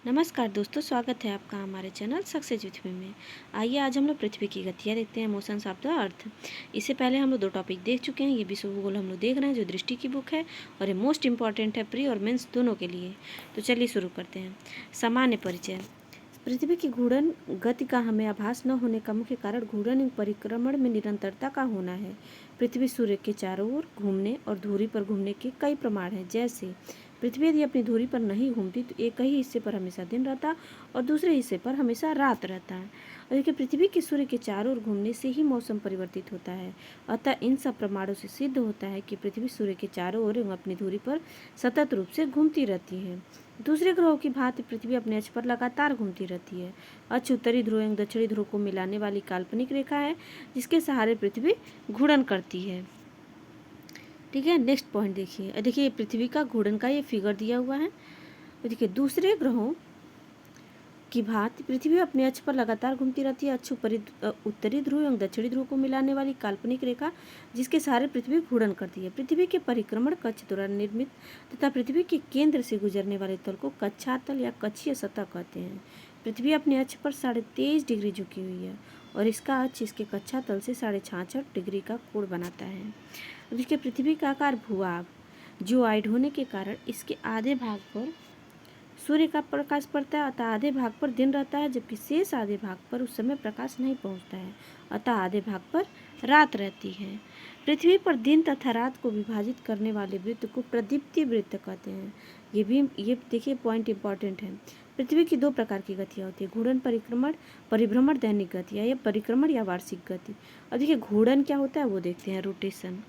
नमस्कार दोस्तों, स्वागत है आपका हमारे चैनल सक्सेस विथ मी में। आइए आज हम लोग पृथ्वी की गतियाँ देखते हैं, मोशंस ऑफ द अर्थ। इससे पहले हम लोग 2 टॉपिक देख चुके हैं। ये विश्व भूगोल हम लोग देख रहे हैं जो दृष्टि की बुक है, और ये मोस्ट इंपॉर्टेंट है प्री और मेंस दोनों के लिए। तो चलिए शुरू करते हैं। सामान्य परिचय। पृथ्वी की घूर्णन गति का हमें आभास न होने का मुख्य कारण घूर्णन एवं परिक्रमण में निरंतरता का होना है। पृथ्वी सूर्य के चारों ओर घूमने और धुरी पर घूमने के कई प्रमाण हैं। जैसे पृथ्वी यदि अपनी धुरी पर नहीं घूमती तो एक ही हिस्से पर हमेशा दिन रहता और दूसरे हिस्से पर हमेशा रात रहता है। और देखिए, पृथ्वी के सूर्य के चारों ओर घूमने से ही मौसम परिवर्तित होता है। अतः इन सब प्रमाणों से सिद्ध होता है कि पृथ्वी सूर्य के चारों ओर एवं अपनी धुरी पर सतत रूप से घूमती रहती है। दूसरे ग्रहों की भांति पृथ्वी अपने अक्ष पर लगातार घूमती रहती है। अक्ष उत्तरी ध्रुव एवं दक्षिणी ध्रुव को मिलाने वाली काल्पनिक रेखा है जिसके सहारे पृथ्वी घूर्णन करती है। ठीक है, नेक्स्ट पॉइंट देखिए। देखिए, पृथ्वी का घूर्णन का ये फिगर दिया हुआ है। तो देखिए, दूसरे ग्रहों की भांति पृथ्वी अपने अक्ष पर लगातार घूमती रहती है। अक्ष उत्तरी ध्रुव एवं दक्षिणी ध्रुव को मिलाने वाली काल्पनिक रेखा जिसके सहारे पृथ्वी घूर्णन करती है। पृथ्वी के परिक्रमण कक्ष द्वारा निर्मित तथा पृथ्वी के केंद्र से गुजरने वाले तल को कक्षातल या कक्षीय सतह कहते हैं। पृथ्वी अपने अक्ष पर 23.5 डिग्री झुकी हुई है और इसका अक्ष इसके कक्षातल से 66.5 डिग्री का कोण बनाता है। देखिए, पृथ्वी का आकार भूभाग जियोइड होने के कारण इसके आधे भाग पर सूर्य का प्रकाश पड़ता है, अतः आधे भाग पर दिन रहता है, जबकि शेष आधे भाग पर उस समय प्रकाश नहीं पहुंचता है, अतः आधे भाग पर रात रहती है। पृथ्वी पर दिन तथा रात को विभाजित करने वाले वृत्त को प्रदीप्तीय वृत्त कहते हैं। ये देखिए पॉइंट इंपॉर्टेंट है। पृथ्वी की 2 प्रकार की गतियाँ होती है, घूर्णन परिक्रमण, परिभ्रमण दैनिक गति या परिक्रमण या वार्षिक गति। और देखिए, घूर्णन क्या होता है वो देखते हैं, रोटेशन।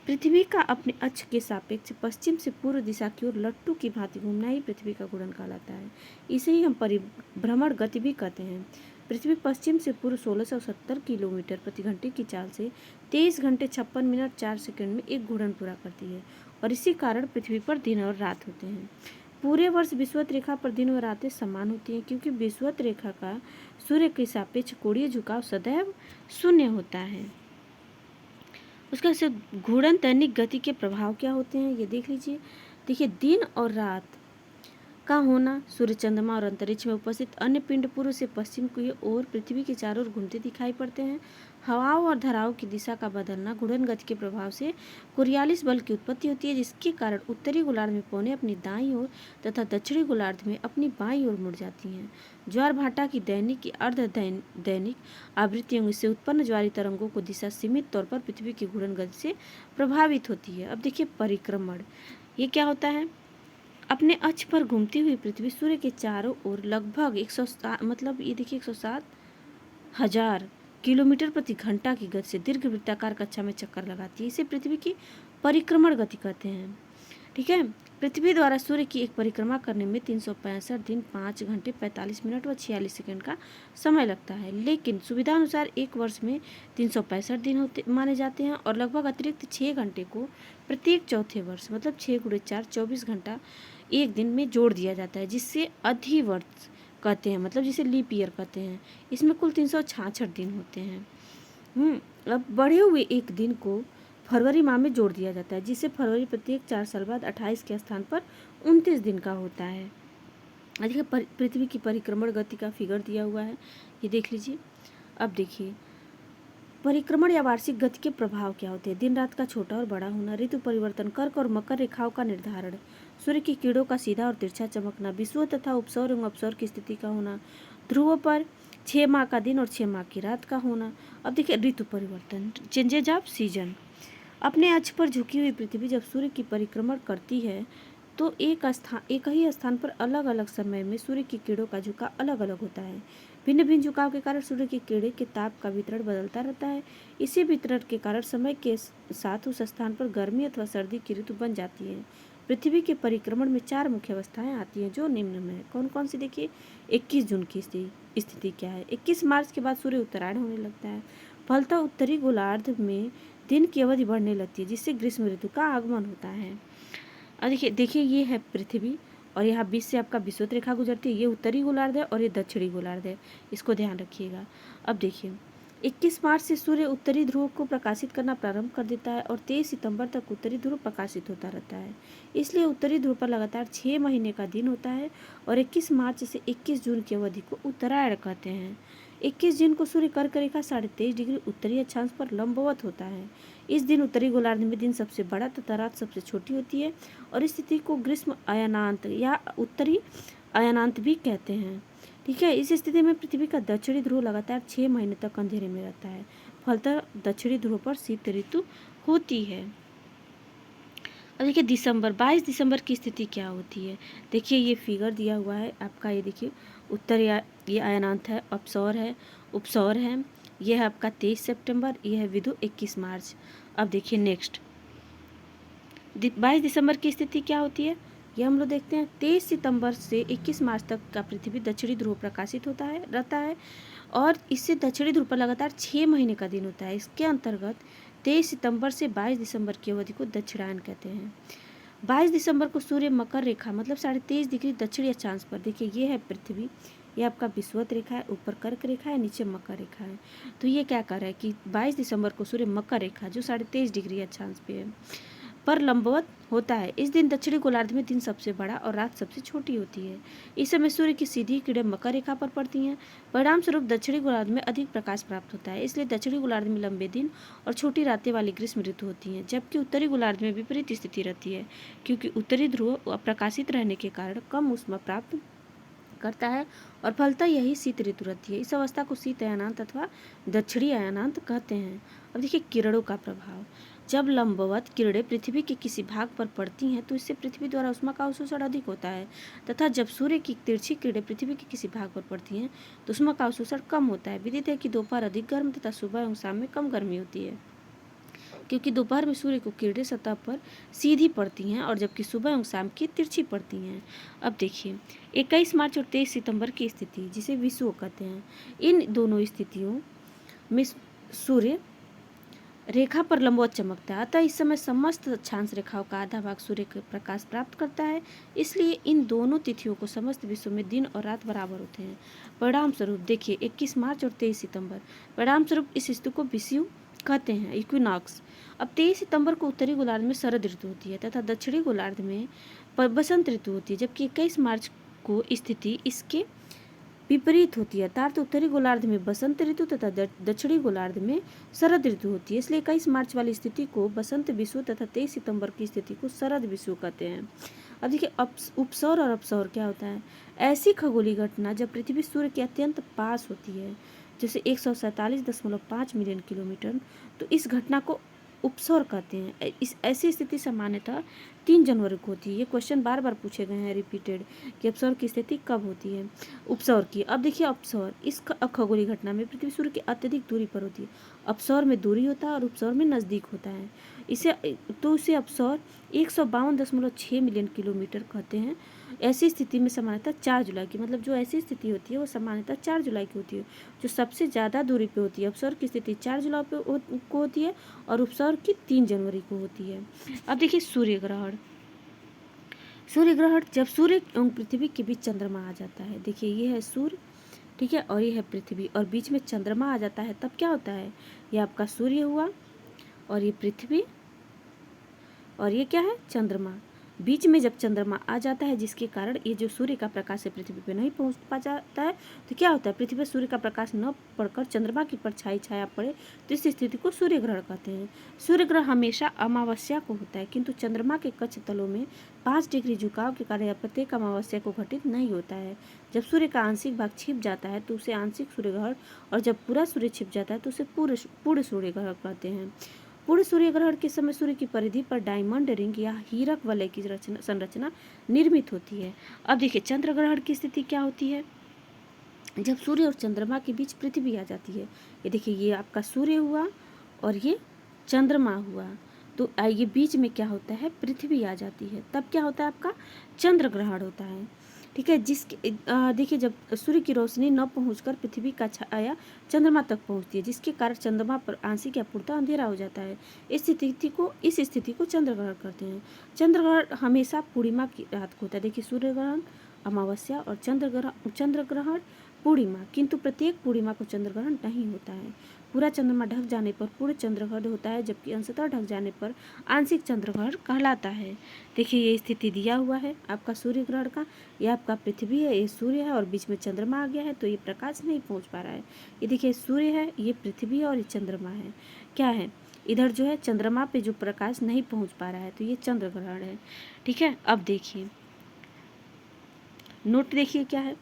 पृथ्वी का अपने अक्ष के सापेक्ष पश्चिम से पूर्व दिशा की ओर लट्टू की भांति घूमना ही पृथ्वी का घूर्णन कहलाता है। इसे ही हम परिभ्रमण गति भी कहते हैं। पृथ्वी पश्चिम से पूर्व 1670 किलोमीटर प्रति घंटे की चाल से 23 घंटे 56 मिनट 4 सेकंड में एक घूर्णन पूरा करती है, और इसी कारण पृथ्वी पर दिन और रात होते हैं। पूरे वर्ष विषुवत रेखा पर दिन और रातें समान होती हैं, क्योंकि विषुवत रेखा का सूर्य के सापेक्ष कोणीय झुकाव सदैव शून्य होता है। उसका से घूर्णन दैनिक गति के प्रभाव क्या होते हैं ये देख लीजिए। देखिए, दिन और रात का होना, सूर्य, चंद्रमा और अंतरिक्ष में उपस्थित अन्य पिंड पूर्व से पश्चिम की ओर पृथ्वी के चारों ओर घूमते दिखाई पड़ते हैं। हवाओं और धाराओं की दिशा का बदलना घूर्णन गति के प्रभाव से कोरियालिस बल की उत्पत्ति होती है, जिसके कारण उत्तरी गोलार्ध में पौने अपनी दाईं ओर तथा दक्षिणी गोलार्ध में अपनी बाईं ओर मुड़ जाती हैं। ज्वार भाटा की दैनिक की अर्ध दैनिक आवृत्तियों से उत्पन्न ज्वारी तरंगों को दिशा सीमित तौर पर पृथ्वी की घूर्णन गति से प्रभावित होती है। अब देखिए, परिक्रमण ये क्या होता है। अपने अक्ष पर घूमती हुई पृथ्वी सूर्य के चारों ओर लगभग 107 मतलब ये देखिए 107,000 किलोमीटर प्रति घंटा की गति से दीर्घ वृत्ताकार कक्षा में चक्कर लगाती है। इसे पृथ्वी की परिक्रमण गति कहते हैं। ठीक है, पृथ्वी द्वारा सूर्य की एक परिक्रमा करने में 365 दिन 5 घंटे 45 मिनट व 46 सेकंड का समय लगता है, लेकिन सुविधा अनुसार एक वर्ष में 365 दिन होते माने जाते हैं और लगभग अतिरिक्त 6 घंटे को प्रत्येक चौथे वर्ष मतलब 6 × 4 24 घंटा एक दिन में जोड़ दिया जाता है, जिससे अधिवर्ष कहते हैं, मतलब जिसे लीप ईयर कहते हैं। इसमें कुल 366 दिन होते हैं। अब बढ़े हुए एक दिन को फरवरी माह में जोड़ दिया जाता है, जिससे फरवरी प्रत्येक 4 साल बाद 28 के स्थान पर 29 दिन का होता है। देखिए, पृथ्वी की परिक्रमण गति का फिगर दिया हुआ है, ये देख लीजिए। अब देखिए, परिक्रमण या वार्षिक गति के प्रभाव क्या होते हैं। दिन रात का छोटा और बड़ा होना, ऋतु परिवर्तन, कर्क और मकर रेखाओं का निर्धारण, सूर्य की किरणों का सीधा और तिरछा चमकना, विषुवत तथा उपसौर एवं अपसौर की स्थिति का होना, ध्रुवों पर 6 माह का दिन और 6 माह की रात का होना। अब देखिए, ऋतु परिवर्तन, चेंजेज ऑफ सीजन। अपने अक्ष पर झुकी हुई पृथ्वी जब सूर्य की परिक्रमण करती है तो एक ही स्थान पर अलग अलग समय में सूर्य की किरणों का झुकाव अलग अलग होता है। भिन्न भिन्न झुकाव के कारण सूर्य की किरणें के ताप का वितरण बदलता रहता है। इसी वितरण के कारण समय के साथ उस स्थान पर गर्मी अथवा सर्दी की ऋतु बन जाती है। पृथ्वी के परिक्रमण में 4 मुख्य अवस्थाएं आती हैं जो निम्न में है। कौन कौन सी देखिए। 21 जून की स्थिति क्या है। 21 मार्च के बाद सूर्य उत्तरायण होने लगता है। फलतः उत्तरी गोलार्ध में दिन की अवधि बढ़ने लगती है, जिससे ग्रीष्म ऋतु का आगमन होता है। और देखिए ये है पृथ्वी और यहाँ बीच से आपका विषुवत रेखा गुजरती है। ये उत्तरी गोलार्ध है और ये दक्षिणी गोलार्ध है, इसको ध्यान रखिएगा। अब देखिए, 21 मार्च से सूर्य उत्तरी ध्रुव को प्रकाशित करना प्रारंभ कर देता है और 23 सितंबर तक उत्तरी ध्रुव प्रकाशित होता रहता है। इसलिए उत्तरी ध्रुव पर लगातार 6 महीने का दिन होता है और 21 मार्च से 21 जून की अवधि को उत्तरायण कहते हैं। 21 जून को सूर्य कर्क रेखा 23.5 डिग्री उत्तरी अक्षांश पर लंबवत होता है। इस दिन उत्तरी गोलार्ध में दिन सबसे बड़ा तथा रात सबसे छोटी होती है और इस स्थिति को ग्रीष्म अयनांत या उत्तरी अयनांत भी कहते हैं। ठीक है, इस स्थिति में पृथ्वी का दक्षिणी ध्रुव लगातार 6 महीने तक अंधेरे में रहता है। फलतः दक्षिणी ध्रुव पर शीत ऋतु होती है। अब देखिए 22 दिसंबर की स्थिति क्या होती है। देखिए ये फिगर दिया हुआ है आपका, ये देखिए उत्तर ये अयनांत है, अपसौर है, उपसौर है। यह है आपका 23 सितंबर, यह है विदु 21 मार्च। अब देखिए नेक्स्ट 22 दिसंबर की स्थिति क्या होती है, यह हम लोग देखते हैं। 23 सितंबर से 21 मार्च तक का पृथ्वी दक्षिणी ध्रुव प्रकाशित रहता है और इससे दक्षिणी ध्रुव पर लगातार 6 महीने का दिन होता है। इसके अंतर्गत 23 सितंबर से 22 दिसंबर की अवधि को दक्षिणायन कहते हैं। 22 दिसंबर को सूर्य मकर रेखा मतलब 23.5 डिग्री दक्षिणी अक्षांश पर, देखिए ये है पृथ्वी, ये आपका विषुवत रेखा है, ऊपर कर्क रेखा है, नीचे मकर रेखा है। तो ये क्या कर रहा है कि 22 दिसंबर को सूर्य मकर रेखा जो 23.5 डिग्री अक्षांश पे है पर लंबवत होता है। इस दिन दक्षिणी गोलार्ध में दिन सबसे बड़ा और रात सबसे छोटी होती है। इस समय सूर्य की सीधी किरणें मकर रेखा पर पड़ती हैं। परिणाम स्वरूप दक्षिणी गोलार्ध में अधिक प्रकाश प्राप्त होता है। इसलिए दक्षिणी गोलार्ध में लंबे दिन और छोटी रातें वाली ग्रीष्म ऋतु होती हैं, जबकि उत्तरी गोलार्ध में विपरीत स्थिति रहती है, क्योंकि उत्तरी ध्रुव प्रकाशित रहने के कारण कम ऊष्मा प्राप्त करता है और फलतः यही शीत ऋतु रहती है। इस अवस्था को शीत अयनांत अथवा दक्षिणी अयनांत कहते हैं। अब देखिए किरणों का प्रभाव। जब लंबवत किरणें पृथ्वी के किसी भाग पर पड़ती हैं तो इससे पृथ्वी द्वारा ऊष्मा का अवशोषण अधिक होता है, तथा जब सूर्य की तिरछी किरणें पृथ्वी के किसी भाग पर पड़ती हैं तो ऊष्मा का अवशोषण कम होता है। विदित है कि दोपहर अधिक गर्म तथा सुबह एवं शाम में कम गर्मी होती है, क्योंकि दोपहर में सूर्य को किरणें सतह पर सीधी पड़ती हैं और जबकि सुबह एवं शाम की तिरछी पड़ती हैं। अब देखिए 21 मार्च और 23 सितंबर की स्थिति, जिसे विषुव कहते हैं, इन दोनों स्थितियों में सूर्य रेखा पर लंबवत चमकता है। अतः इस समय समस्त अक्षांश रेखाओं का आधा भाग सूर्य का प्रकाश प्राप्त करता है। इसलिए इन दोनों तिथियों को समस्त विश्व में दिन और रात बराबर होते हैं। परिणाम स्वरूप देखिए 21 मार्च और 23 सितंबर, परिणाम स्वरूप इस ऋतु को विषुव कहते हैं, इक्विनॉक्स। अब 23 सितंबर को उत्तरी गोलार्ध में शरद ऋतु होती है तथा दक्षिणी गोलार्ध में बसंत ऋतु होती है, जबकि 21 मार्च को स्थिति इसके विपरीत होती है, अर्थात उत्तरी गोलार्ध में बसंत ऋतु तथा दक्षिणी गोलार्ध में शरद ऋतु होती है। इसलिए 21 मार्च वाली स्थिति को बसंत विषुव तथा 23 सितंबर की स्थिति को शरद विषुव कहते हैं। अब देखिए उपसौर और अपसौर क्या होता है। ऐसी खगोलीय घटना जब पृथ्वी सूर्य के अत्यंत पास होती है, जैसे 147.5 मिलियन किलोमीटर, तो इस घटना को उपसौर कहते हैं। इस ऐसी स्थिति सामान्यतः 3 जनवरी को होती है। ये क्वेश्चन बार बार पूछे गए हैं रिपीटेड कि अपसौर की स्थिति कब होती है, उपसौर की। अब देखिए अपसौर, इस खगोलीय घटना में पृथ्वी सूर्य की अत्यधिक दूरी पर होती है। अपसौर में दूरी होता है और उपसौर में नज़दीक होता है। इसे अपसौर 152.6 मिलियन किलोमीटर कहते हैं। ऐसी स्थिति में सामान्यतः 4 जुलाई की, मतलब जो ऐसी स्थिति होती है वो सामान्यतः 4 जुलाई की होती है। जो सबसे ज़्यादा दूरी पे होती है, अपसौर की स्थिति 4 जुलाई को होती है और उपसौर की 3 जनवरी को होती है। अब देखिए सूर्य ग्रहण। सूर्य ग्रहण जब सूर्य एवं पृथ्वी के बीच चंद्रमा आ जाता है, देखिए ये है सूर्य, ठीक है, और ये है पृथ्वी और बीच में चंद्रमा आ जाता है, तब क्या होता है, ये आपका सूर्य हुआ और ये पृथ्वी और ये क्या है, चंद्रमा। बीच में जब चंद्रमा आ जाता है, जिसके कारण ये जो सूर्य का प्रकाश है पृथ्वी पे नहीं पहुंच पा जाता है, तो क्या होता है, पृथ्वी पर सूर्य का प्रकाश न पड़कर चंद्रमा की परछाई छाया पड़े, तो इस स्थिति को सूर्य ग्रहण कहते हैं। सूर्य ग्रहण हमेशा अमावस्या को होता है, किंतु चंद्रमा के कक्ष तलों में 5 डिग्री झुकाव के कारण प्रत्येक अमावस्या को घटित नहीं होता है। जब सूर्य का आंशिक भाग छिप जाता है तो उसे आंशिक सूर्य ग्रहण, और जब पूरा सूर्य छिप जाता है तो उसे पूर्ण सूर्य ग्रहण कहते हैं। पूर्ण सूर्य ग्रहण के समय सूर्य की परिधि पर डायमंड रिंग या हीरक वलय की संरचना निर्मित होती है। अब देखिए चंद्र ग्रहण की स्थिति क्या होती है, जब सूर्य और चंद्रमा के बीच पृथ्वी आ जाती है। ये देखिए ये आपका सूर्य हुआ और ये चंद्रमा हुआ, तो ये बीच में क्या होता है, पृथ्वी आ जाती है, तब क्या होता है, आपका चंद्र ग्रहण होता है। ठीक है, जिसके देखिए जब सूर्य की रोशनी न पहुंचकर पृथ्वी का छाया चंद्रमा तक पहुंचती है, जिसके कारण चंद्रमा पर आंशिक या पूर्णतः अंधेरा हो जाता है। इस स्थिति को चंद्र ग्रहण कहते हैं। चंद्र ग्रहण हमेशा पूर्णिमा की रात को होता है। देखिए सूर्य ग्रहण, अमावस्या और चंद्र ग्रहण पूर्णिमा, किंतु प्रत्येक पूर्णिमा को चंद्रग्रहण नहीं होता है। पूरा चंद्रमा ढक जाने पर पूर्ण चंद्रग्रहण होता है, जबकि अंशतः ढक जाने पर आंशिक चंद्रग्रहण कहलाता है। देखिए ये स्थिति दिया हुआ है आपका सूर्य ग्रहण का। ये आपका पृथ्वी है, ये सूर्य है और बीच में चंद्रमा आ गया है, तो ये प्रकाश नहीं पहुंच पा रहा है। ये देखिए सूर्य है, ये पृथ्वी है और ये चंद्रमा है। क्या है, इधर जो है चंद्रमा पे जो प्रकाश नहीं पहुंच पा रहा है, तो ये चंद्र ग्रहण है। ठीक है, अब देखिए नोट, देखिए क्या है,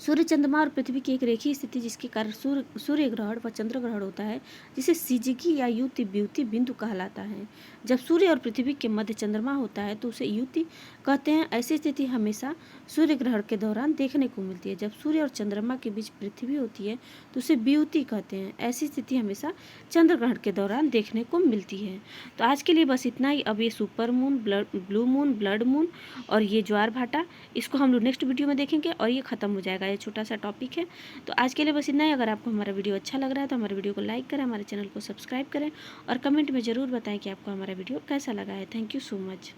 सूर्य, चंद्रमा और पृथ्वी की एक रेखीय स्थिति जिसके कारण सूर्य ग्रहण व चंद्र ग्रहण होता है, जिसे सिजगी या युति ब्यूति बिंदु कहलाता है। जब सूर्य और पृथ्वी के मध्य चंद्रमा होता है तो उसे युति कहते हैं। ऐसी स्थिति हमेशा सूर्य ग्रहण के दौरान देखने को मिलती है। जब सूर्य और चंद्रमा के बीच पृथ्वी होती है तो उसे ब्यूति कहते हैं। ऐसी स्थिति हमेशा चंद्र ग्रहण के दौरान देखने को मिलती है। तो आज के लिए बस इतना ही। अब ये super moon, blue moon, blood moon और ये ज्वार भाटा, इसको हम लोग नेक्स्ट वीडियो में देखेंगे और ये खत्म हो जाएगा। ये छोटा सा टॉपिक है। तो आज के लिए बस इतना ही। अगर आपको हमारा वीडियो अच्छा लग रहा है तो हमारे वीडियो को लाइक करें, हमारे चैनल को सब्सक्राइब करें और कमेंट में ज़रूर बताएं कि आपको हमारा वीडियो कैसा लगा है। Thank you so much.